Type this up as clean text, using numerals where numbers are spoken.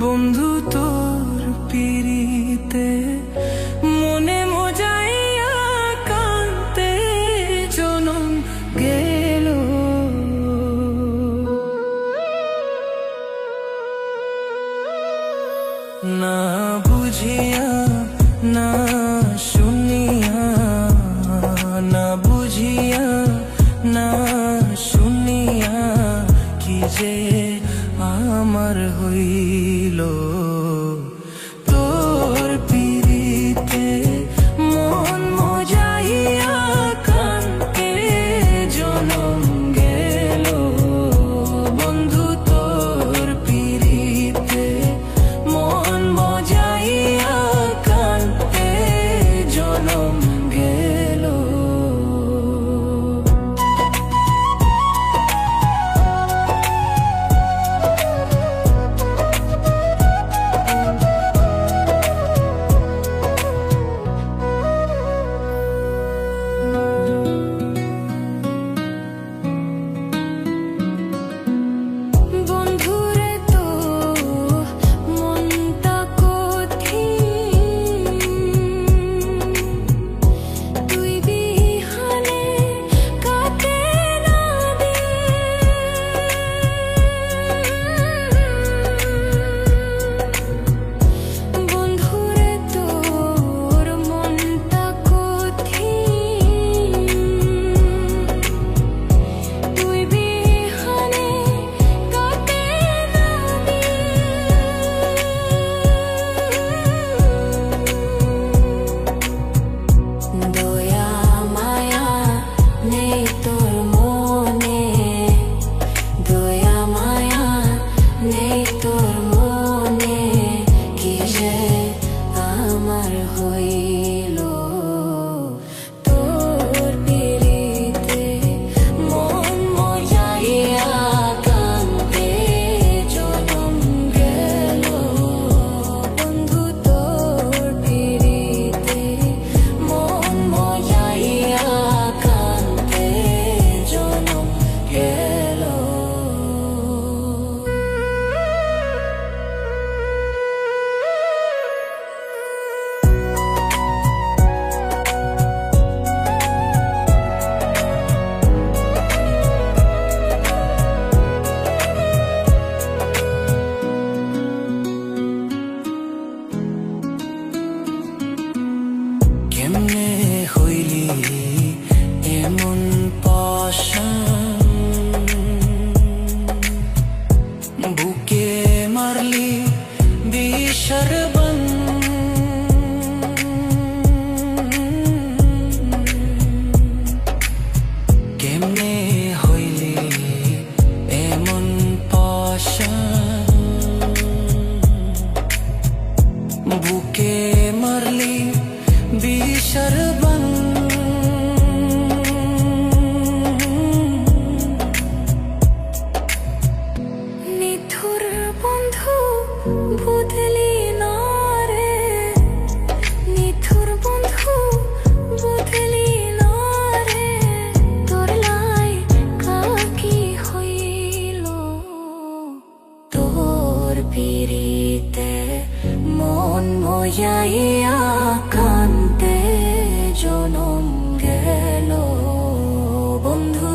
বন্ধু তোর পিরিতে মনে মজাইয়া কান্তে জনম গেল। না বুঝিয়া না শুনিয়া, না বুঝিয়া না শুনিয়া কি যে আমার হইল। তোর পিরিতে মন মজাইয়া কান্তে জনম গেল। বন্ধু তোর পিরিতে মন মজাইয়া কান্তে জনম গেল। কেমনে হইলি এমন পাশান, বুকে মারলি বিষের বান। কেমনে হইলি এমন পাশান, বুকে মারলি বিষের বান। নিথুর বন্ধু বদলি না রে, নিথুর বন্ধু বদলি না রে। তোর লাই কাকি হইল, তোর পিরিতে মন মজাইয়া কান্তে জনম গেল। বন্ধু